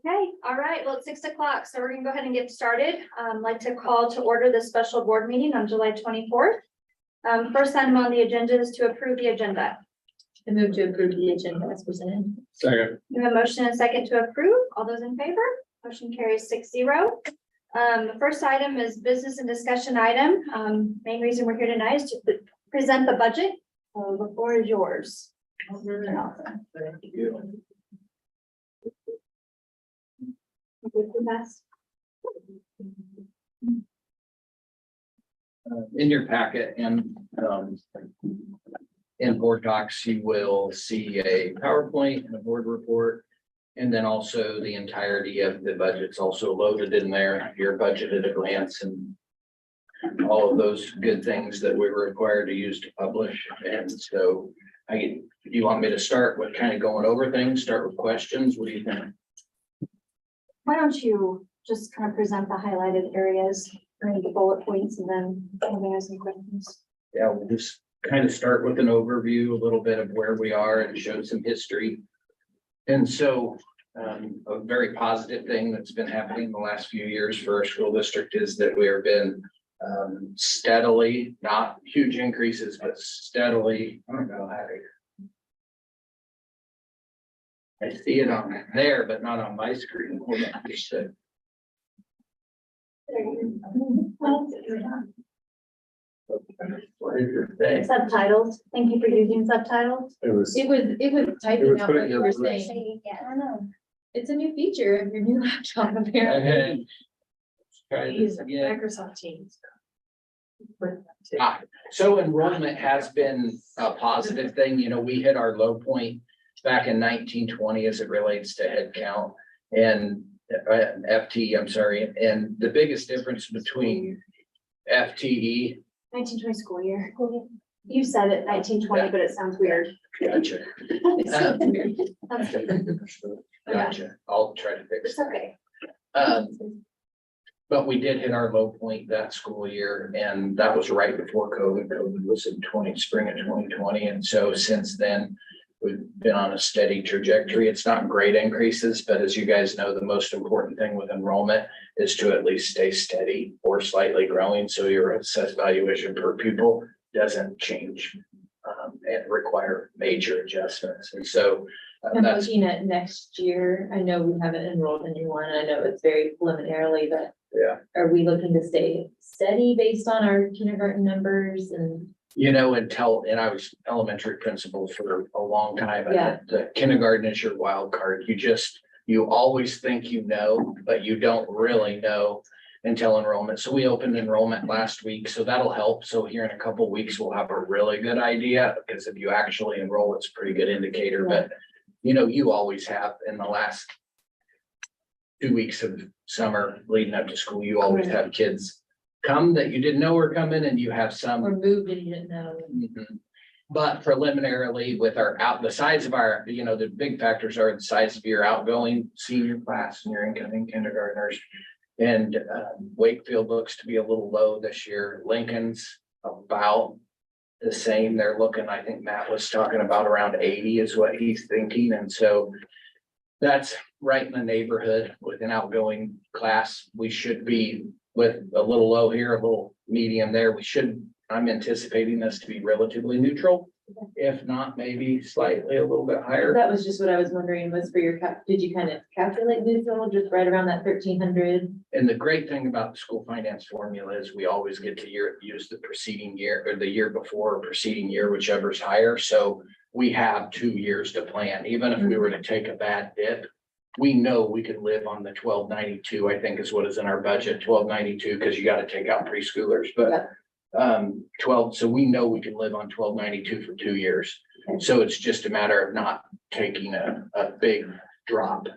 Okay, all right, well, it's 6 o'clock, so we're gonna go ahead and get started. I'd like to call to order this special board meeting on July 24th. First item on the agenda is to approve the agenda. I move to approve the agenda as presented. Second. We have a motion and a second to approve. All those in favor? Motion carries 6-0. The first item is business and discussion item. Main reason we're here tonight is to present the budget. The floor is yours. Thank you. In your packet and in board docs, you will see a PowerPoint and a board report. And then also the entirety of the budget's also loaded in there, your budget at a glance and all of those good things that we were required to use to publish. And so do you want me to start with kind of going over things, start with questions? What do you think? Why don't you just kind of present the highlighted areas, bring the bullet points, and then we have some questions. Yeah, we'll just kind of start with an overview, a little bit of where we are and show some history. And so a very positive thing that's been happening in the last few years for our school district is that we have been steadily, not huge increases, but steadily, I don't know how to. I see it on there, but not on my screen. Hold on, just a- What is your thing? Subtitles. Thank you for using subtitles. It was. It was typing out what you were putting saying. Yeah, I know. It's a new feature of your new laptop apparently. Yeah. Microsoft Teams. So enrollment has been a positive thing. You know, we hit our low point back in 1920 as it relates to head count and FTE, I'm sorry. And the biggest difference between FTE. 1920 school year. You said it 1920, Yeah. but it sounds weird. Gotcha. It sounds weird. That's good. Gotcha. I'll try to fix It's it. okay. But we did hit our low point that school year, and that was right before COVID. COVID was in spring of 2020. And so since then, we've been on a steady trajectory. It's not great increases, but as you guys know, the most important thing with enrollment is to at least stay steady or slightly growing. So your assessed valuation per pupil doesn't change and require major adjustments. And so I'm that's, looking at next year. I know we haven't enrolled anyone. I know it's very preliminarily, but yeah. are we looking to stay steady based on our kindergarten numbers and? You know, and I was elementary principal for a long time. Yeah. And the kindergarten is your wild card. You always think you know, but you don't really know until enrollment. So we opened enrollment last week, so that'll help. So here in a couple of weeks, we'll have a really good idea, because if you actually enroll, it's a pretty good indicator. Yeah. But you know, you always have in the last 2 weeks of summer leading up to school, you always have kids come that you didn't know were coming, and you have some. Or moved and you didn't know. Mhm. But preliminarily with the size of our, you know, the big factors are the size of your outgoing senior class and your incoming kindergartners. And Wakefield looks to be a little low this year. Lincoln's about the same. They're looking, I think Matt was talking about around 80 is what he's thinking. And so that's right in the neighborhood with an outgoing class. We should be with a little low here, a little medium there. I'm anticipating this to be relatively neutral. If not, maybe slightly a little bit higher. That was just what I was wondering was for your did you kind of calculate neutral, just right around that 1,300? And the great thing about the school finance formula is we always get to use the preceding year or the year before or preceding year, whichever's higher. So we have 2 years to plan. Even if we were to take a bad dip, we know we could live on the 1292, I think is what is in our budget, 1292, because you got to take out preschoolers, but 12, so we know we can live on 1292 for 2 years. Okay. So it's just a matter of not taking a big drop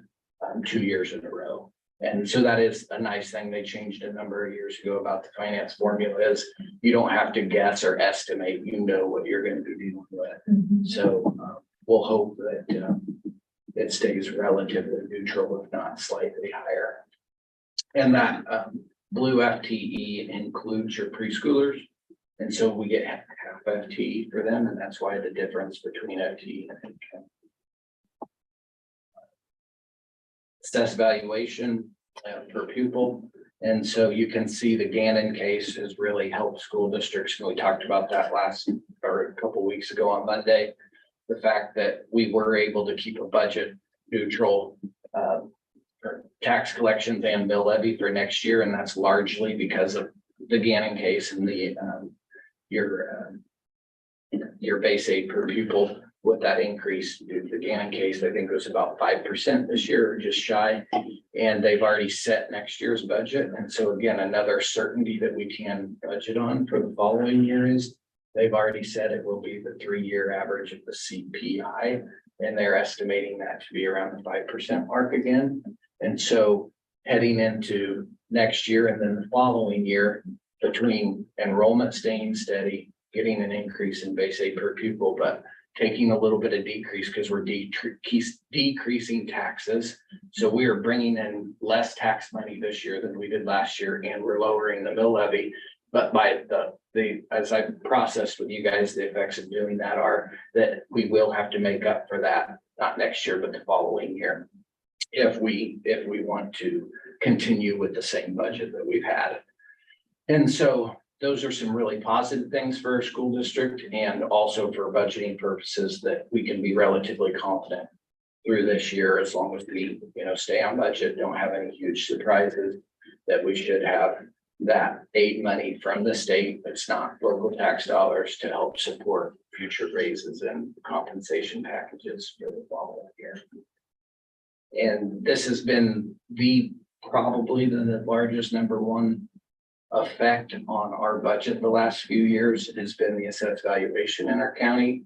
2 years in a row. And so that is a nice thing. They changed a number of years ago about the finance formula is you don't have to guess or estimate, you know what you're going to be dealing with. So we'll hope that it stays relatively neutral, if not slightly higher. And that blue FTE includes your preschoolers. And so we get half FTE for them, and that's why the difference between FTE and income. assessed valuation per pupil. And so you can see the Gannon case has really helped school districts. And we talked about that a couple weeks ago on Monday. The fact that we were able to keep a budget neutral for tax collections and mill levy for next year. And that's largely because of the Gannon case and your base aid per pupil with that increase due to the Gannon case. I think it was about 5% this year, just shy. And they've already set next year's budget. And so again, another certainty that we can budget on for the following year is they've already said it will be the 3-year average of the CPI. And they're estimating that to be around the 5% mark again. And so heading into next year and then the following year, between enrollment staying steady, getting an increase in base aid per pupil, but taking a little bit of decrease because we're decreasing taxes. So we are bringing in less tax money this year than we did last year, and we're lowering the mill levy. But by as I processed with you guys, the effects of doing that are that we will have to make up for that, not next year, but the following year, if we want to continue with the same budget that we've had. And so those are some really positive things for our school district, and also for budgeting purposes that we can be relatively confident through this year, as long as we, stay on budget, don't have any huge surprises, that we should have that aid money from the state that's not local tax dollars to help support future raises and compensation packages for the following year. And this has been probably the largest number one effect on our budget the last few years has been the assessed valuation in our county.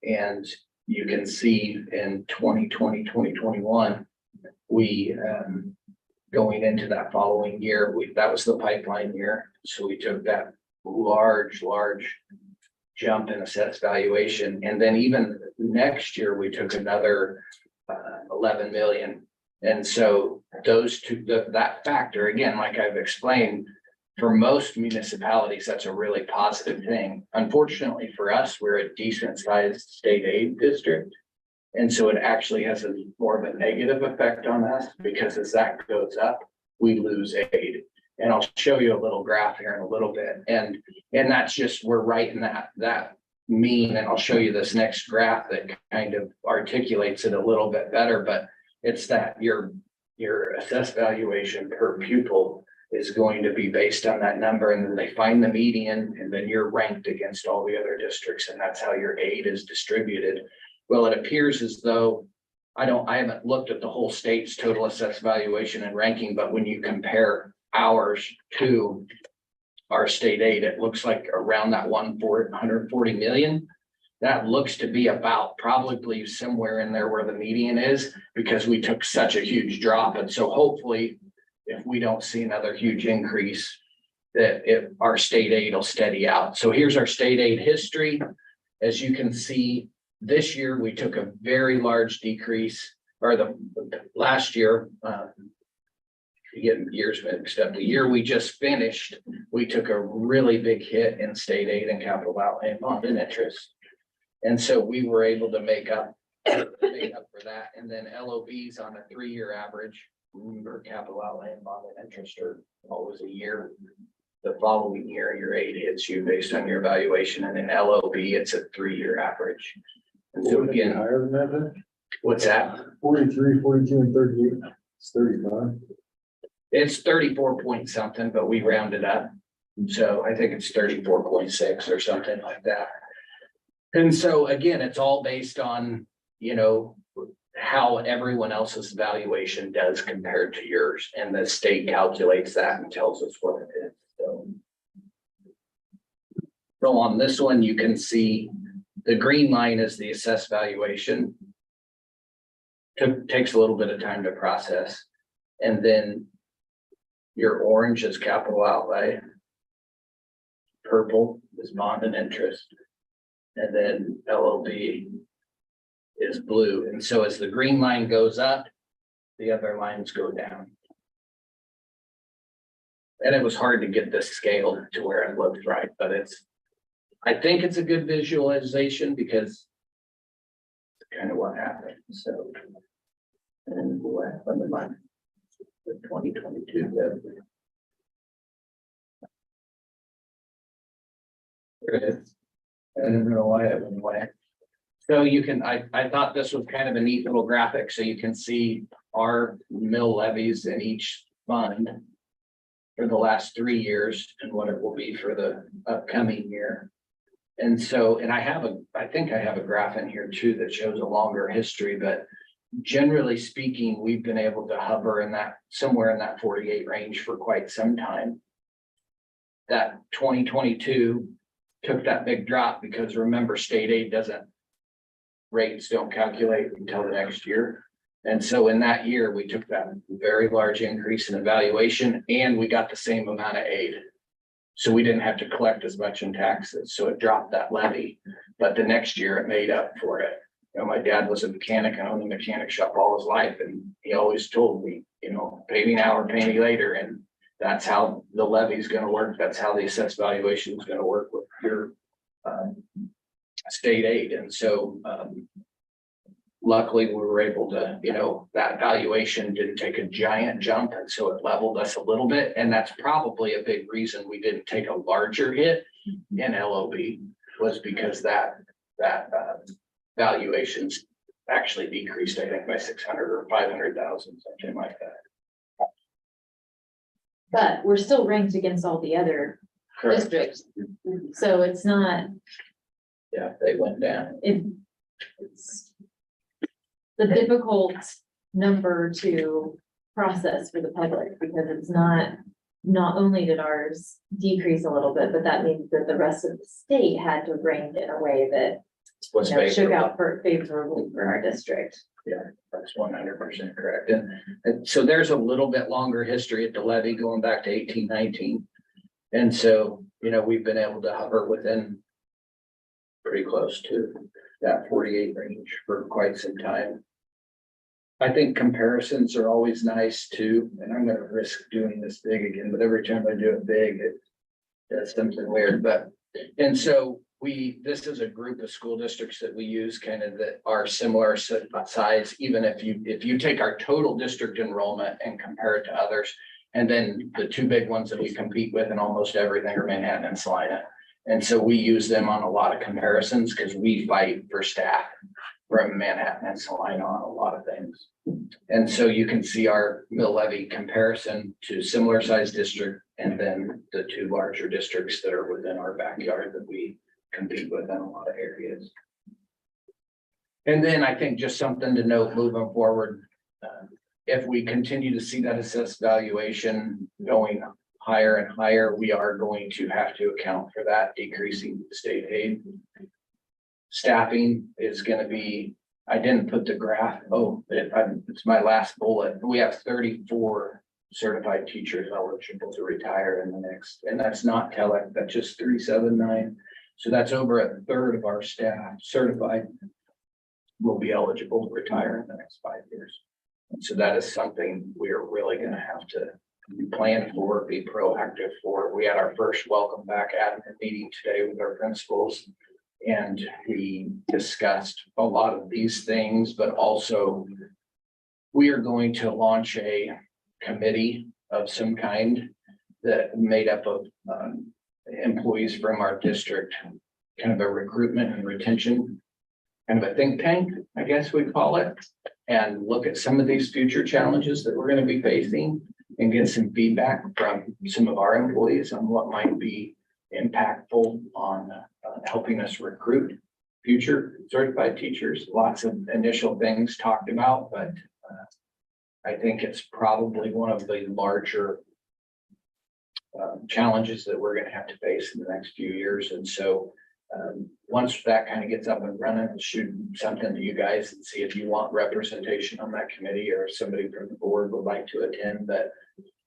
And you can see in 2020, 2021, we going into that following year, that was the pipeline year. So we took that large jump in assessed valuation. And then even next year, we took another 11 million. And so those two, that factor, again, like I've explained, for most municipalities, that's a really positive thing. Unfortunately for us, we're a decent sized state aid district. And so it actually has more of a negative effect on us, because as that goes up, we lose aid. And I'll show you a little graph here in a little bit. And that's just, we're right in that mean. And I'll show you this next graph that kind of articulates it a little bit better, but it's that your assessed valuation per pupil is going to be based on that number, and then they find the median, and then you're ranked against all the other districts, and that's how your aid is distributed. Well, it appears as though I haven't looked at the whole state's total assessed valuation and ranking, but when you compare ours to our state aid, it looks like around that 140 million. That looks to be about probably somewhere in there where the median is, because we took such a huge drop. And so hopefully, if we don't see another huge increase, that if our state aid will steady out. So here's our state aid history. As you can see, this year we took a very large decrease, or the last year, you get years mixed up. The year we just finished, we took a really big hit in state aid and capital outlay and bond and interest. And so we were able to make up for that. And then LOBs on a 3-year average, remember, capital outlay and bond and interest are always a year. The following year, your aid hits you based on your evaluation, and in LOB, it's a 3-year average. And so again, higher than that, then? What's that? 43, 42, and 38. It's 35. It's 34 point something, but we rounded up. So I think it's 34.6 or something like that. And so again, it's all based on, how everyone else's valuation does compared to yours, and the state calculates that and tells us what it is. So on this one, you can see the green line is the assessed valuation. Takes a little bit of time to process. And then your orange is capital outlay. Purple is bond and interest. And then LOB is blue. And so as the green line goes up, the other lines go down. And it was hard to get this scale to where it looked right, but I think it's a good visualization, because it's kind of what happened. So, And what the month? The 2022. There it is. I don't know why it went away. So you can, I thought this was kind of a neat little graphic, so you can see our mill levies in each fund for the last 3 years and what it will be for the upcoming year. And so, and I think I have a graph in here too that shows a longer history, but generally speaking, we've been able to hover in that, somewhere in that 48 range for quite some time. That 2022 took that big drop because remember, state aid rates don't calculate until the next year. And so in that year, we took that very large increase in evaluation and we got the same amount of aid. So we didn't have to collect as much in taxes. So it dropped that levy, but the next year it made up for it. You know, my dad was a mechanic and owned a mechanic shop all his life. And he always told me, you know, pay me now or pay me later. And that's how the levy is going to work. That's how the assessed valuation is going to work with your state aid. And so luckily we were able to, you know, that valuation didn't take a giant jump. And so it leveled us a little bit. And that's probably a big reason we didn't take a larger hit in LOB was because that valuations actually decreased, I think by 600 or 500,000, something like that. But we're still ranked against all the other Correct. districts. So it's not, Yeah, they went down. it's the difficult number to process for the public because it's not only did ours decrease a little bit, but that means that the rest of the state had to rank in a way that Was shook favorable. out favorably for our district. Yeah, that's 100% correct. And so there's a little bit longer history at the levy going back to 1819. And so, you know, we've been able to hover within pretty close to that 48 range for quite some time. I think comparisons are always nice too, and I'm gonna risk doing this big again, but every time I do it big, it does something weird, and so this is a group of school districts that we use kind of that are similar size, even if you take our total district enrollment and compare it to others, and then the two big ones that we compete with in almost everything are Manhattan and Salina. And so we use them on a lot of comparisons because we fight for staff from Manhattan and Salina on a lot of things. And so you can see our mill levy comparison to similar size district and then the two larger districts that are within our backyard that we compete with in a lot of areas. And then I think just something to note moving forward, if we continue to see that assessed valuation going higher and higher, we are going to have to account for that decreasing state aid. Staffing is going to be, I didn't put the graph. Oh, it's my last bullet. We have 34 certified teachers eligible to retire in the next, and that's not TELEC, that's just 379. So that's over a third of our staff certified will be eligible to retire in the next 5 years. And so that is something we are really going to have to plan for, be proactive for. We had our first welcome back admin meeting today with our principals. And we discussed a lot of these things, but also we are going to launch a committee of some kind that made up of employees from our district, kind of a recruitment and retention, kind of a think tank, I guess we call it, and look at some of these future challenges that we're going to be facing and get some feedback from some of our employees on what might be impactful on helping us recruit future certified teachers. Lots of initial things talked about, but I think it's probably one of the larger challenges that we're going to have to face in the next few years. And so once that kind of gets up and running, I'll shoot something to you guys and see if you want representation on that committee or if somebody from the board would like to attend. But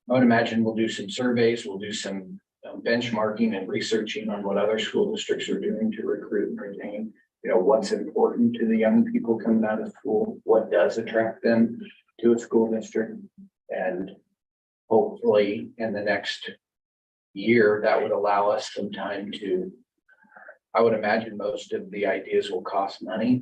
I would imagine we'll do some surveys, we'll do some benchmarking and researching on what other school districts are doing to recruit and retain, you know, what's important to the young people coming out of school, what does attract them to a school district. And hopefully in the next year, that would allow us some time to, I would imagine most of the ideas will cost money.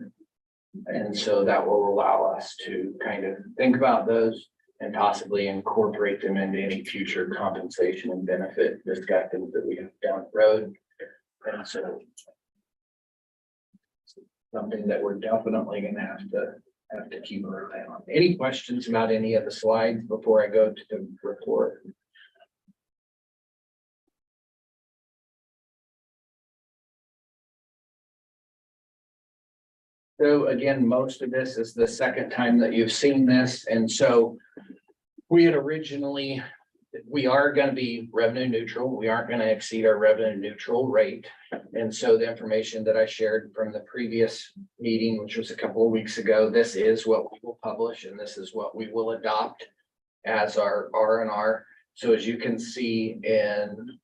And so that will allow us to kind of think about those and possibly incorporate them into any future compensation and benefit discussions that we have down the road. And so something that we're definitely gonna have to keep our eye on. Any questions about any of the slides before I go to the report? So again, most of this is the second time that you've seen this, and so we had originally, we are gonna be revenue neutral. We aren't gonna exceed our revenue neutral rate. And so the information that I shared from the previous meeting, which was a couple of weeks ago, this is what we will publish and this is what we will adopt as our R&R. So as you can see in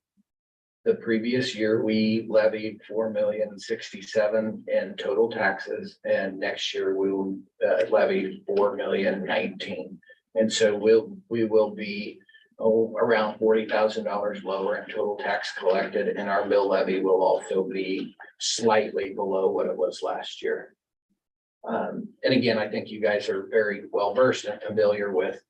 the previous year, we levied 4,067,000 in total taxes, and next year we will levy 4,019,000. And so we will be around $40,000 lower in total tax collected, and our mill levy will also be slightly below what it was last year. And again, I think you guys are very well versed and familiar with,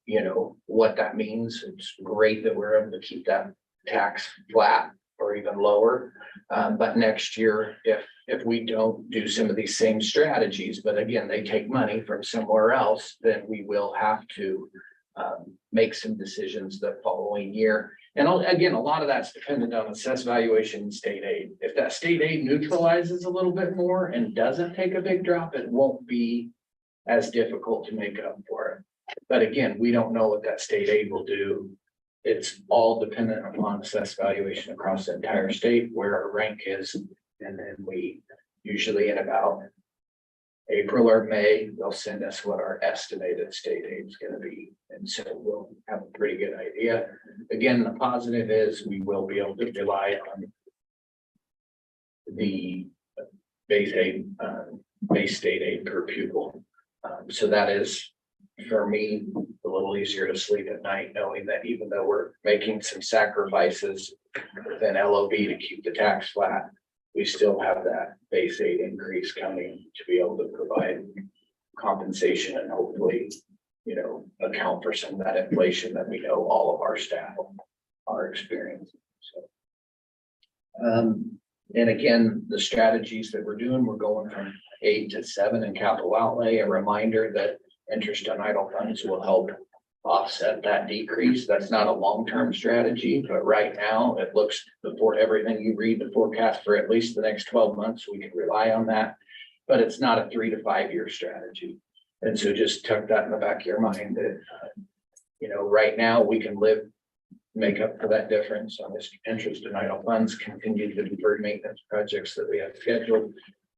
you know, what that means. It's great that we're able to keep that tax flat or even lower. But next year, if we don't do some of these same strategies, but again, they take money from somewhere else, then we will have to make some decisions the following year. And again, a lot of that's dependent on assessed valuation and state aid. If that state aid neutralizes a little bit more and doesn't take a big drop, it won't be as difficult to make up for it. But again, we don't know what that state aid will do. It's all dependent upon assessed valuation across the entire state, where our rank is. And then we usually in about April or May, they'll send us what our estimated state aid is gonna be. And so we'll have a pretty good idea. Again, the positive is we will be able to rely on the base aid, base state aid per pupil. So that is, for me, a little easier to sleep at night, knowing that even though we're making some sacrifices within LOB to keep the tax flat, we still have that base aid increase coming to be able to provide compensation and hopefully, you know, account for some of that inflation that we know all of our staff are experiencing. So, and again, the strategies that we're doing, we're going from 8 to 7 in capital outlay. A reminder that interest on idle funds will help offset that decrease. That's not a long-term strategy, but right now it looks, before everything you read, the forecast for at least the next 12 months, we can rely on that, but it's not a 3 to 5 year strategy. And so just tuck that in the back of your mind that, you know, right now we can make up for that difference on this interest in idle funds, continue to defer maintenance projects that we have scheduled.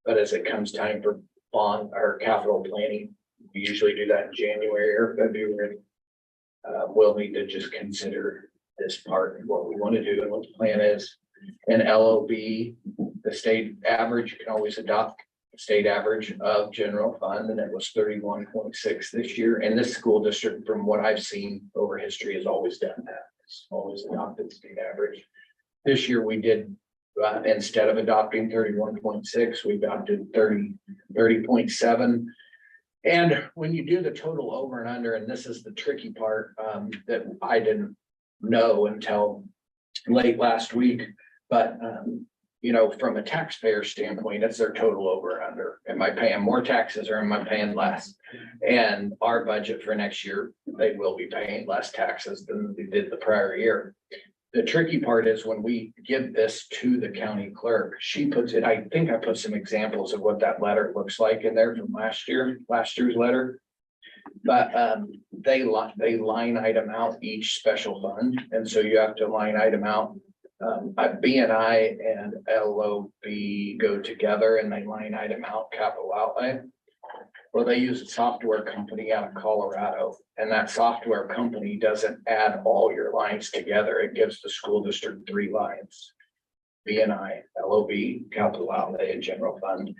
But as it comes time for bond or capital planning, we usually do that in January or February. We'll need to just consider this part and what we want to do and what the plan is. And LOB, the state average, you can always adopt the state average of general fund, and it was 31.6 this year. And this school district, from what I've seen over history, has always done that. It's always adopted state average. This year we did, instead of adopting 31.6, we adopted 30.7. And when you do the total over and under, and this is the tricky part that I didn't know until late last week, but you know, from a taxpayer standpoint, it's their total over and under. Am I paying more taxes or am I paying less? And our budget for next year, they will be paying less taxes than they did the prior year. The tricky part is when we give this to the county clerk, she puts it, I think I put some examples of what that letter looks like in there from last year's letter. But they line item out each special fund. And so you have to line item out. BNI and LOB go together and they line item out capital outlay. Well, they use a software company out of Colorado, and that software company doesn't add all your lines together. It gives the school district 3 lines: BNI, LOB, capital outlay, and general fund.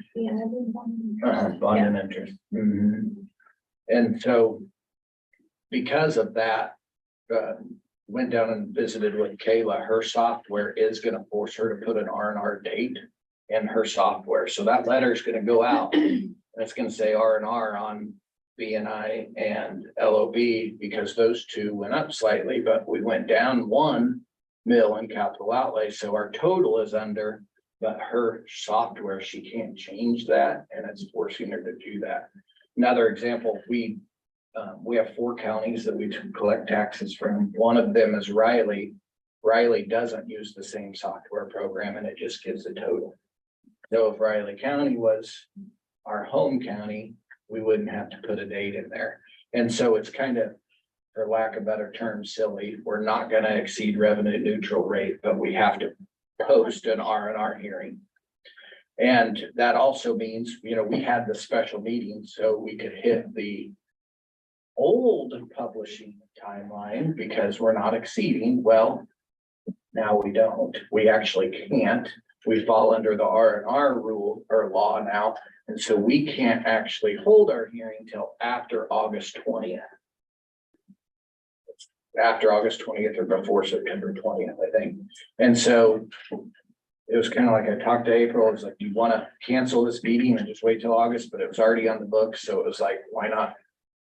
Bond and interest. And so because of that, went down and visited with Kayla. Her software is going to force her to put an R&R date in her software. So that letter is going to go out. And it's gonna say R&R on BNI and LOB because those two went up slightly, but we went down 1 mil in capital outlay, so our total is under. But her software, she can't change that, and it's forcing her to do that. Another example, we have 4 counties that we collect taxes from. One of them is Riley. Riley doesn't use the same software program, and it just gives a total. So if Riley County was our home county, we wouldn't have to put a date in there. And so it's kind of, for lack of better term, silly. We're not gonna exceed revenue neutral rate, but we have to post an R&R hearing. And that also means, we had the special meeting, so we could hit the old publishing timeline because we're not exceeding. Well, now we don't. We actually can't. We fall under the R&R rule or law now. And so we can't actually hold our hearing till after August 20th. After August 20th or before September 20th, I think. And so it was kind of like, I talked to April, it's like, do you want to cancel this meeting and just wait till August? But it was already on the books. So it was like, why not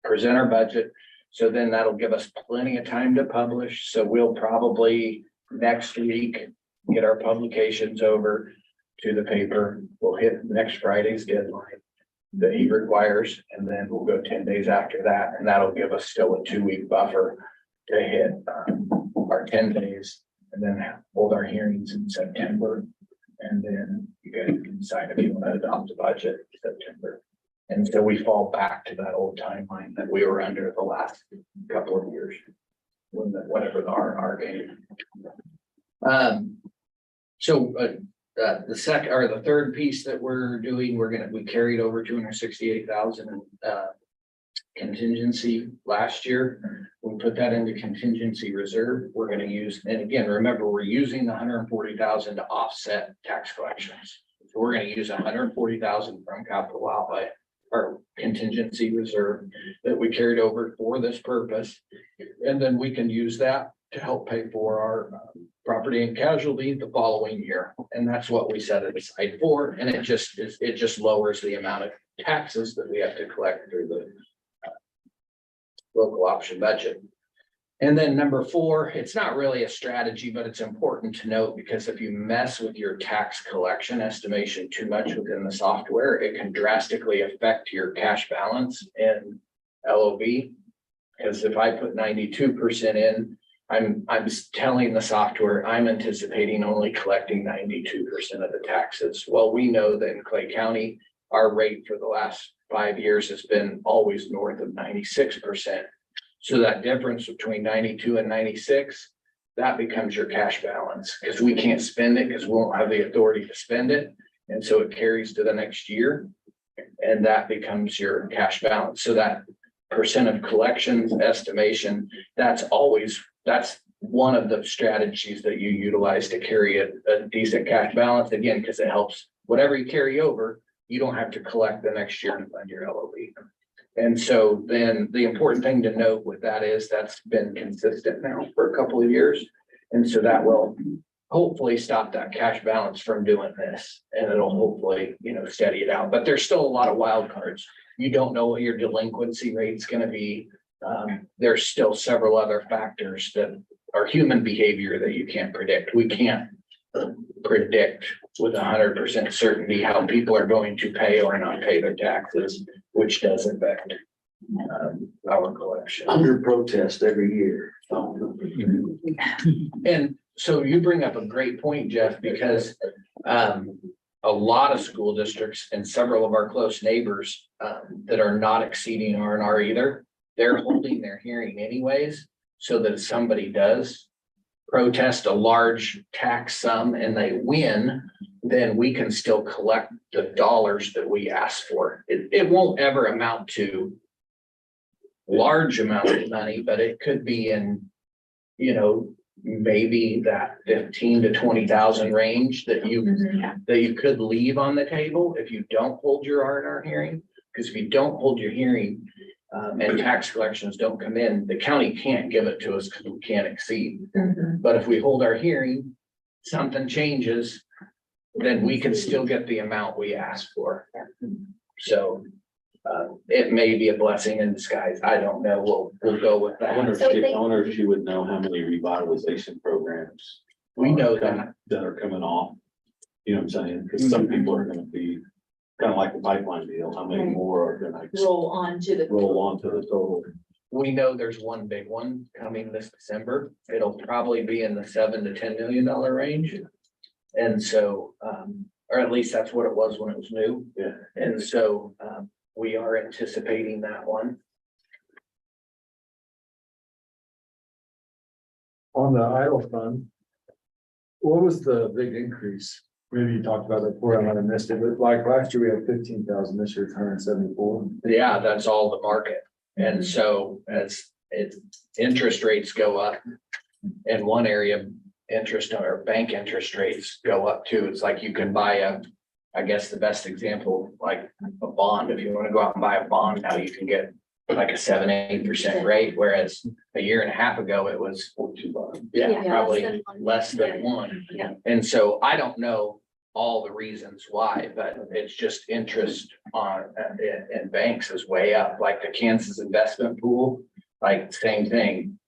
present our budget? So then that'll give us plenty of time to publish. So we'll probably next week get our publications over to the paper. We'll hit next Friday's deadline that he requires, and then we'll go 10 days after that. And that'll give us still a 2-week buffer to hit our 10 days, and then hold our hearings in September. And then you guys can decide if you want to adopt a budget in September. And so we fall back to that old timeline that we were under the last couple of years, whenever the R&R game. The second or the third piece that we're doing, we carried over 268,000 contingency last year. We put that into contingency reserve. We're going to use, and again, remember, we're using the 140,000 to offset tax collections. So we're going to use 140,000 from capital outlay or contingency reserve that we carried over for this purpose. And then we can use that to help pay for our property and casualty the following year. And that's what we set it aside for. And it just lowers the amount of taxes that we have to collect through the local option budget. And then number 4, it's not really a strategy, but it's important to note, because if you mess with your tax collection estimation too much within the software, it can drastically affect your cash balance in LOB. Because if I put 92% in, I'm telling the software I'm anticipating only collecting 92% of the taxes. Well, we know that in Clay County, our rate for the last 5 years has been always north of 96%. So that difference between 92 and 96, that becomes your cash balance, because we can't spend it because we won't have the authority to spend it. And so it carries to the next year, and that becomes your cash balance. So that percent of collections estimation, that's one of the strategies that you utilize to carry a decent cash balance, again, because it helps whatever you carry over, you don't have to collect the next year to fund your LOB. And so then the important thing to note with that is that's been consistent now for a couple of years. And so that will hopefully stop that cash balance from doing this, and it'll hopefully, steady it out. But there's still a lot of wild cards. You don't know what your delinquency rate's going to be. There's still several other factors that are human behavior that you can't predict. We can't predict with 100% certainty how people are going to pay or not pay their taxes, which does affect our collection. Under protest every year. And so you bring up a great point, Jeff, because a lot of school districts and several of our close neighbors that are not exceeding R&R either, they're holding their hearing anyways, so that if somebody does protest a large tax sum and they win, then we can still collect the dollars that we ask for. It won't ever amount to large amount of money, but it could be in, maybe that 15 to 20,000 range that you could leave on the table if you don't hold your R&R hearing. Because if you don't hold your hearing and tax collections don't come in, the county can't give it to us because we can't exceed. But if we hold our hearing, something changes, then we can still get the amount we asked for. So it may be a blessing in disguise. I don't know. We'll go with I wonder that. if she would know how many revitalization programs. We know that are coming off. You know what I'm saying? Because some people are gonna be kind of like the pipeline deal. How many Right. more are gonna Roll on to the. roll onto the total? We know there's one big one coming this December. It'll probably be in the $7 to $10 million range. And so, or at least that's what it was when it was new. Yeah. And so, we are anticipating that one. On the idle fund. What was the big increase? Maybe you talked about it before, I might have missed it, but like last year we had 15,000, this year it's 174. Yeah, that's all the market. And so as interest rates go up in one area, interest or bank interest rates go up too. It's like you can buy I guess the best example, like a bond, if you want to go out and buy a bond, now you can get like a 7-8% rate, whereas a year and a half ago, it was $2. yeah, Yeah, probably less than one. Yeah. And so I don't know all the reasons why, but it's just interest on in banks is way up, like the Kansas investment pool, like same thing.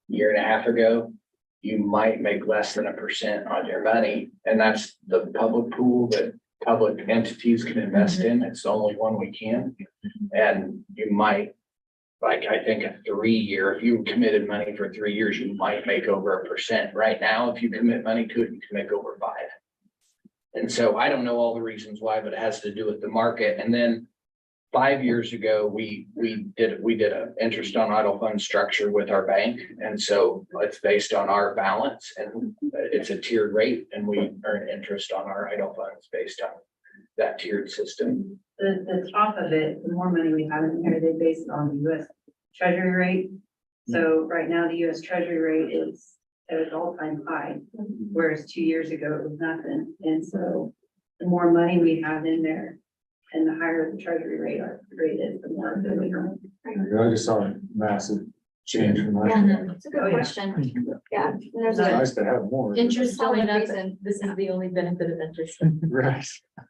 Year and a half ago, you might make less than 1% on your money, and that's the public pool that public entities can invest in. It's the only one we can. And you might, like, I think a 3-year, if you committed money for 3 years, you might make over 1%. Right now, if you commit money to it, you can make over 5. And so I don't know all the reasons why, but it has to do with the market. And then 5 years ago, we did a interest on idle fund structure with our bank. And so it's based on our balance, and it's a tiered rate, and we earn interest on our idle funds based on that tiered system. The top of it, the more money we have in here, they base it on the US Treasury rate. So right now, the US Treasury rate is at its all-time high, whereas 2 years ago it was nothing. And so the more money we have in there and the higher the Treasury rate is, the more that we earn. I just saw a massive change from last Yeah, year. it's a good Oh, yeah. question. Yeah, and there's It's a, nice to have more. Interest Solid going up, reason. and this is the only benefit of interest. Right.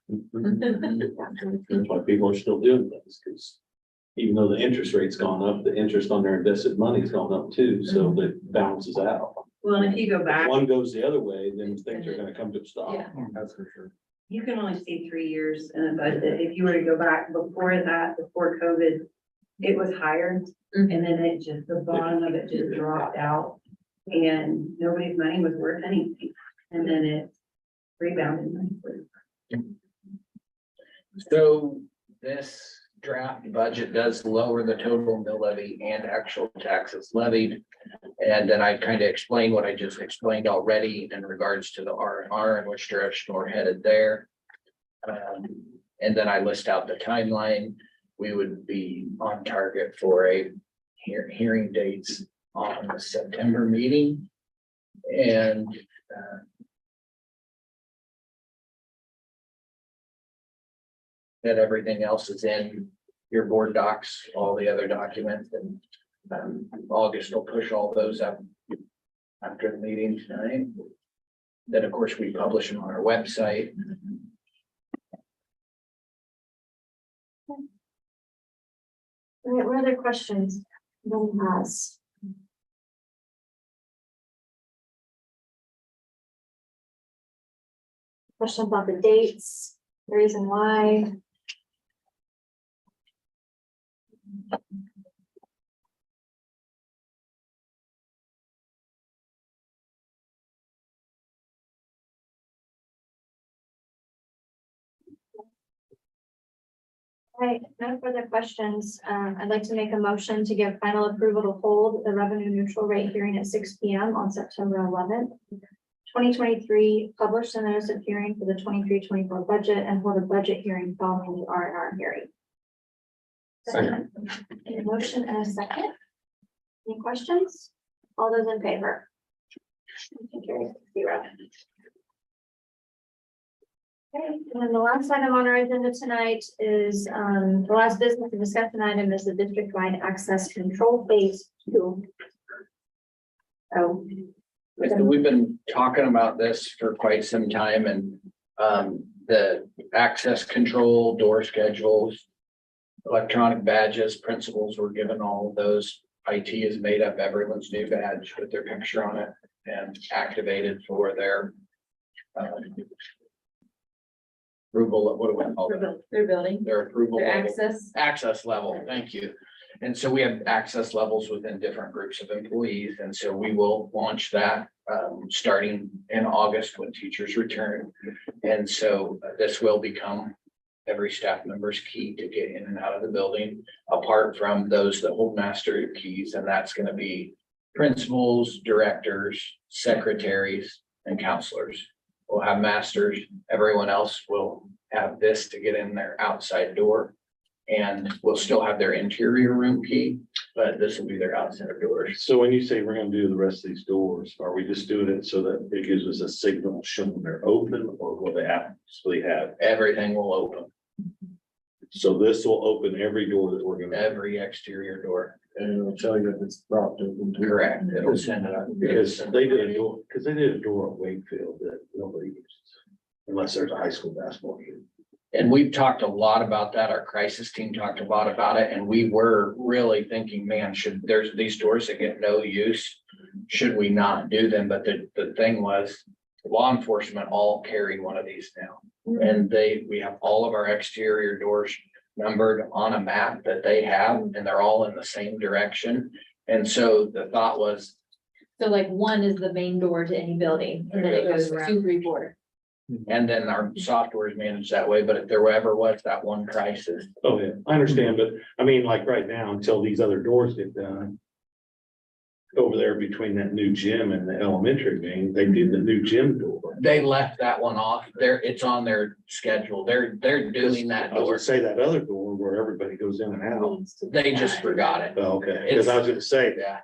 That's why people are still doing this, because even though the interest rate's gone up, the interest on their invested money's gone up too, so that balances out. Well, and if you go If back, one goes the other way, then things are gonna come to a stop. Yeah. That's for sure. you can only see 3 years in a budget. If you were to go back before that, before COVID, it was higher. Mhm. And then it just, the bottom of it just dropped out and nobody's money was worth anything. And then it rebounded nicely. So this draft budget does lower the total mill levy and actual taxes levied. And then I kind of explained what I just explained already in regards to the R&R and which direction we're headed there. And then I list out the timeline. We would be on target for a hearing dates on the September meeting. And then everything else is in your board docs, all the other documents, and August will push all those up after the meeting tonight. Then, of course, we publish them on our website. all right, what other questions? No one has. Question about the dates, the reason why. All right, no further questions. I'd like to make a motion to give final approval to hold the revenue neutral rate hearing at 6 p.m. on September 11th. 2023, publish the notice of hearing for the 23-24 budget and hold a budget hearing following the R&R hearing. Second. A motion and a second. Any questions? All those in favor? Motion carries 0. Okay, and then the last item on our agenda tonight is, the last business and discussion item is the district-wide access control phase 2. So, So we've been talking about this for quite some time, and the access control, door schedules, electronic badges, principals were given all of those. IT has made up everyone's new badge with their picture on it and activated for their approval, what do we call it? Their building, Their approval. their level. access. Level, thank you. And so we have access levels within different groups of employees, and so we will launch that starting in August when teachers return. And so this will become every staff member's key to get in and out of the building, apart from those that hold master keys, and that's gonna be principals, directors, secretaries, and counselors. We'll have masters, everyone else will have this to get in their outside door. And we'll still have their interior room key, but this will be their outside doors. So when you say we're gonna do the rest of these doors, are we just doing it so that it gives us a signal showing they're open, or will they actually have? Everything will open, So this will open every door that we're gonna. every exterior door. And it'll tell you if it's propped open. too. Correct. It'll send it up. Because they did a door at Wakefield that nobody uses, unless there's a high school basketball game. And we've talked a lot about that. Our crisis team talked a lot about it, and we were really thinking, man, there's these doors that get no use. Should we not do them? But the thing was, law enforcement all carry one of these now. And we have all of our exterior doors numbered on a map that they have, and they're all in the same direction. And so the thought was, So like one is the main door to any building, and then it goes 2, 3, 4. and then our software is managed that way, but if there ever was that one crisis, Oh, yeah, I understand, but I mean, like right now, until these other doors get done. Over there between that new gym and the elementary wing, they did the new gym door. they left that one off. It's on their schedule. They're doing that I was door. gonna say that other door where everybody goes in and out. They just forgot it. Oh, okay, because I was gonna say, Yeah,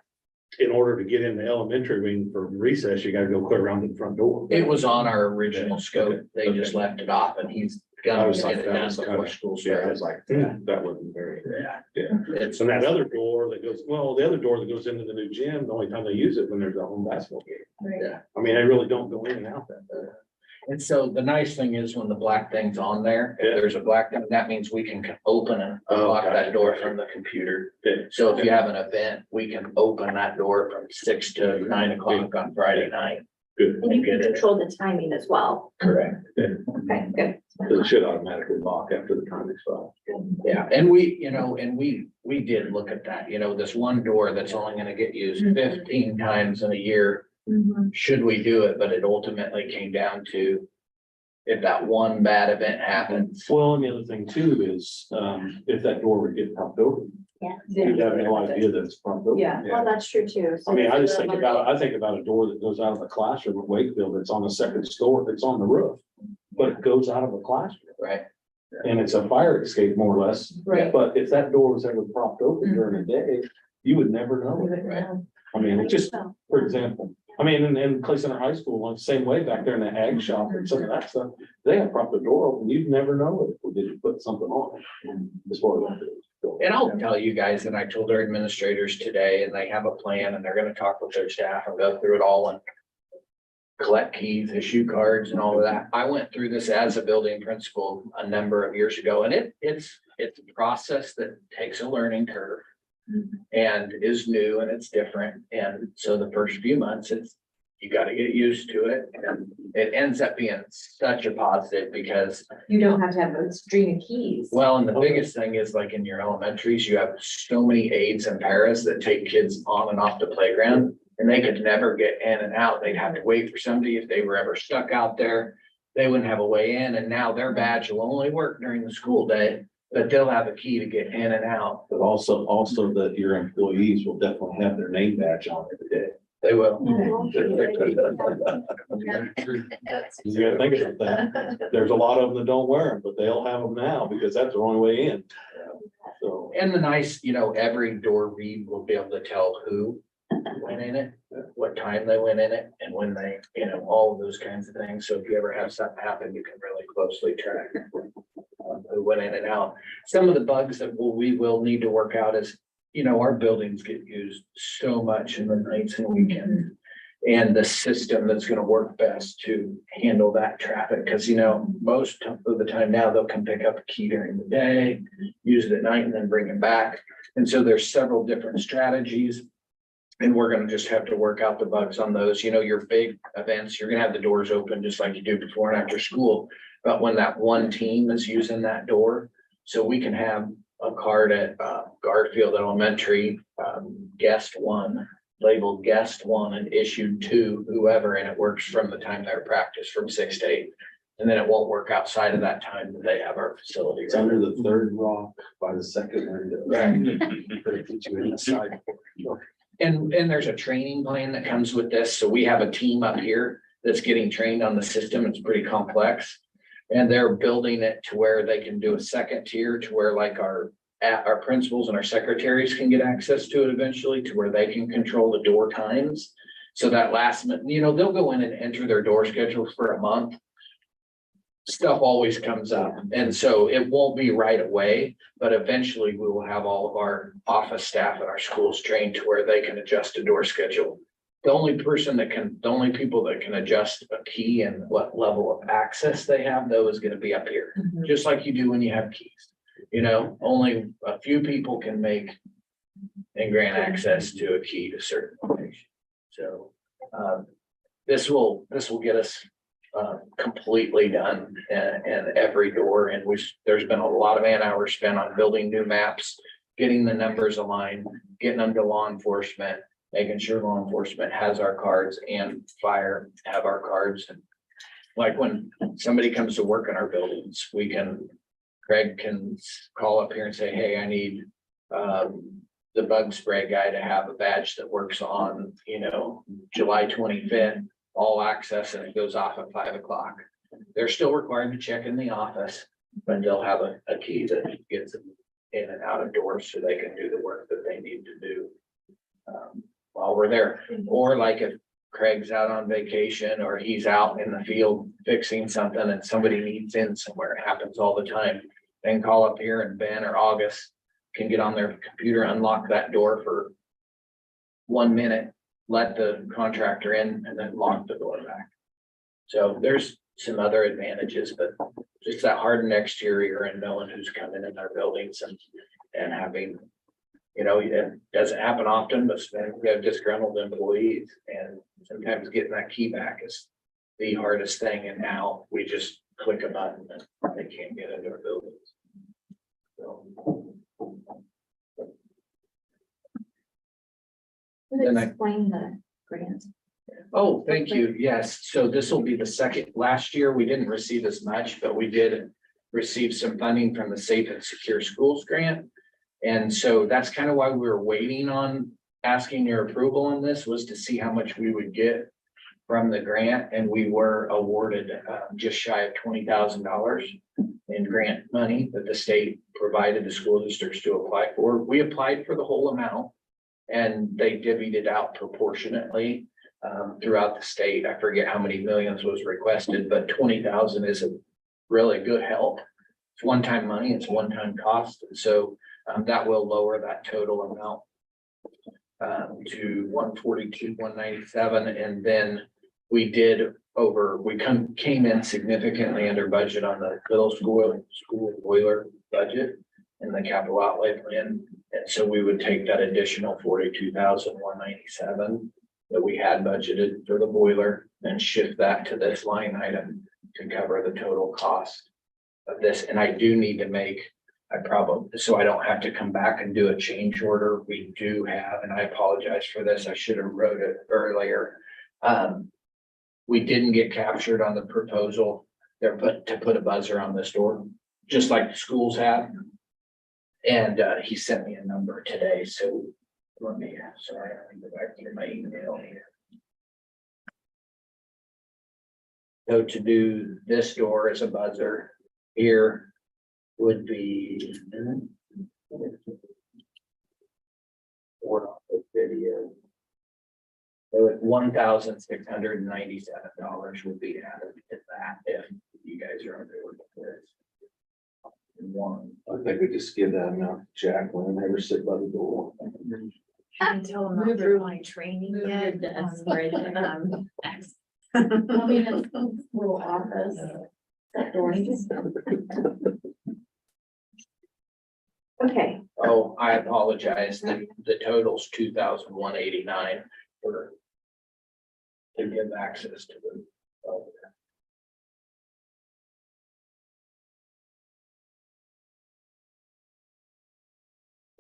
in order to get in the elementary wing for recess, you gotta go clear around to the front door. it was on our original scope. Okay, They just left it off, and he's I gonna was get like, it that done was before kind school Yeah, I starts. was like, that wasn't very. Yeah. Yeah. It's, And that other door that goes, well, the other door that goes into the new gym, the only time they use it when there's a home basketball game. yeah. I mean, they really don't go in and out that way. And so the nice thing is when the black thing's on there, Yeah. if there's a black thing, that means we can open and Oh, unlock gotcha. that door from the computer. Yeah. So if you have an event, we can open that door from 6 to 9 o'clock on Friday night. Good, And you can control the timing as well. Correct. Okay, good. because it should automatically lock after the time expires. Yeah, and we did look at that, this one door that's only gonna get used 15 times in a year. Should we do it? But it ultimately came down to if that one bad event happens. Well, and the other thing too is, if that door would get propped open, Yeah. you'd have no idea that it's propped open. Yeah. Well, that's true too. I mean, I just think about, I think about a door that goes out of a classroom at Wakefield, it's on the second story, it's on the roof. But it goes out of a classroom Right. and it's a fire escape more or less. Right. But if that door was ever propped open during the day, you would never know it. Right. I mean, it just, for example, I mean, in Clay Center High School, the same way back there in the ag shop and some of that stuff, they have propped the door open, you'd never know it, or did you put something on it as far as that goes. And I'll tell you guys, and I told our administrators today, and they have a plan, and they're gonna talk with their staff and go through it all and collect keys, issue cards and all of that. I went through this as a building principal a number of years ago, and it's a process that takes a learning curve and is new and it's different. And so the first few months, you gotta get used to it, and it ends up being such a positive because, You don't have to have a string of keys. well, and the biggest thing is like in your elementaries, you have so many aides and paras that take kids on and off the playground. And they could never get in and out. They'd have to wait for somebody. If they were ever stuck out there, they wouldn't have a way in. And now their badge will only work during the school day, but they'll have a key to get in and out. But also that your employees will definitely have their name badge on every day. They will. You gotta think about that. There's a lot of them that don't wear them, but they'll have them now because that's the only way in. So, And the nice, every door read will be able to tell who went in it, what time they went in it, and when they, all of those kinds of things. So if you ever have something happen, you can really closely track who went in and out. Some of the bugs that we will need to work out is, our buildings get used so much in the nights and weekends. and the system that's gonna work best to handle that traffic. Cause you know, most of the time now they'll come pick up a key during the day, use it at night and then bring it back. And so there's several different strategies. And we're gonna just have to work out the bugs on those. You know, your big events, you're gonna have the doors open just like you do before and after school. But when that one team is using that door, so we can have a card at Garfield Elementary, guest one, labeled guest one and issued to whoever, and it works from the time they're practiced from 6 to 8. And then it won't work outside of that time that they have our facility. It's under the third rock by the second window. Right. But it puts you in the side. And there's a training plan that comes with this. So we have a team up here that's getting trained on the system. It's pretty complex. And they're building it to where they can do a second tier to where like our principals and our secretaries can get access to it eventually, to where they can control the door times. So that last minute, you know, they'll go in and enter their door schedules for a month. Stuff always comes up. And so it won't be right away, but eventually we will have all of our office staff at our schools trained to where they can adjust a door schedule. The only people that can adjust a key and what level of access they have, though, is gonna be up here, just like you do when you have keys. You know, only a few people can make and grant access to a key to certain locations. So, this will get us completely done and every door, and there's been a lot of man hours spent on building new maps, getting the numbers aligned, getting them to law enforcement, making sure law enforcement has our cards and fire have our cards. And like when somebody comes to work in our buildings, Craig can call up here and say, hey, I need the bug spray guy to have a badge that works on, you know, July 25th, all access, and it goes off at 5 o'clock. They're still required to check in the office, but they'll have a key that gets them in and out of doors so they can do the work that they need to do while we're there. Or like if Craig's out on vacation or he's out in the field fixing something and somebody needs in somewhere, it happens all the time. Then call up here and Ben or August can get on their computer, unlock that door for 1 minute, let the contractor in and then lock the door back. So there's some other advantages, but just that hardened exterior and knowing who's coming in our buildings and having, you know, it doesn't happen often, but we have disgruntled employees, and sometimes getting that key back is the hardest thing. And now we just click a button and they can't get into our buildings. So. Then I- Explain the grant. Oh, thank you. Yes. So this will be the second. Last year, we didn't receive as much, but we did receive some funding from the Safe and Secure Schools grant. And so that's kind of why we were waiting on asking your approval on this, was to see how much we would get from the grant. And we were awarded just shy of $20,000 in grant money that the state provided the school districts to apply for. We applied for the whole amount and they divvied it out proportionately throughout the state. I forget how many millions was requested, but 20,000 is a really good help. It's one-time money, it's one-time cost. And so that will lower that total amount to 142, 197. And then we came in significantly under budget on the middle school boiler budget and the capital outlay plan. And so we would take that additional 42,197 that we had budgeted for the boiler and shift that to this line item to cover the total cost of this. And I do need to make, so I don't have to come back and do a change order. We do have, and I apologize for this, I should have wrote it earlier. We didn't get captured on the proposal. They're to put a buzzer on this door, just like the schools have. And he sent me a number today, so let me, sorry, I need to go back to my email here. So to do this door as a buzzer here would be video. So $1,697 would be added to that if you guys are on board with this. I think we just give that amount to Jacqueline and have her sit by the door. Until I'm not through my training Move your yet. desk on, right there. X. I mean, it's a little office. That door. Okay, Oh, I apologize. The total's 2,189 for to give access to the.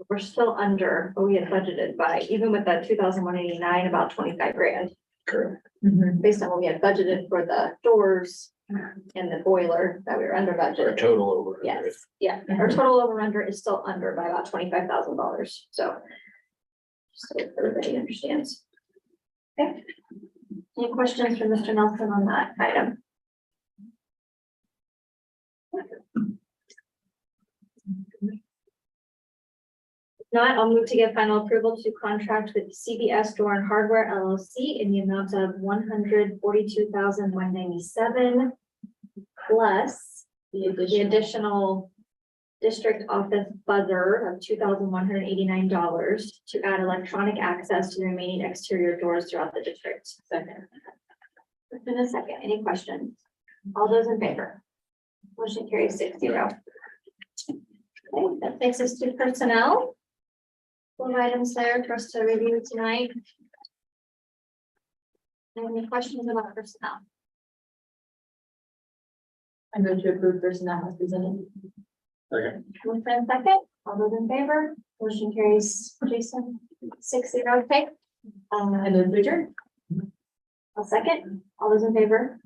we're still under what we had budgeted by, even with that 2,189, about 25 grand. Correct. Based on what we had budgeted for the doors and the boiler that we were under For a budget. total over. Yes, yeah, our total over under is still under by about $25,000, so. Just so everybody understands. Okay. Any questions for Mr. Nelson on that item? If not, I'll move to give final approval to contract with CBS Door and Hardware LLC in the amount of $142,197 plus the additional district office buzzer of $2,189 to add electronic access to the remaining exterior doors throughout the district. Second. In a second, any questions? All those in favor? Motion carries 6-0. Okay, that takes us to personnel. One items there for us to review tonight. Any questions about personnel? I move to approve personnel as presented. One friend second, all those in favor, motion carries, Jason, 6-0, okay. I move to adjourn. I'll second, all those in favor,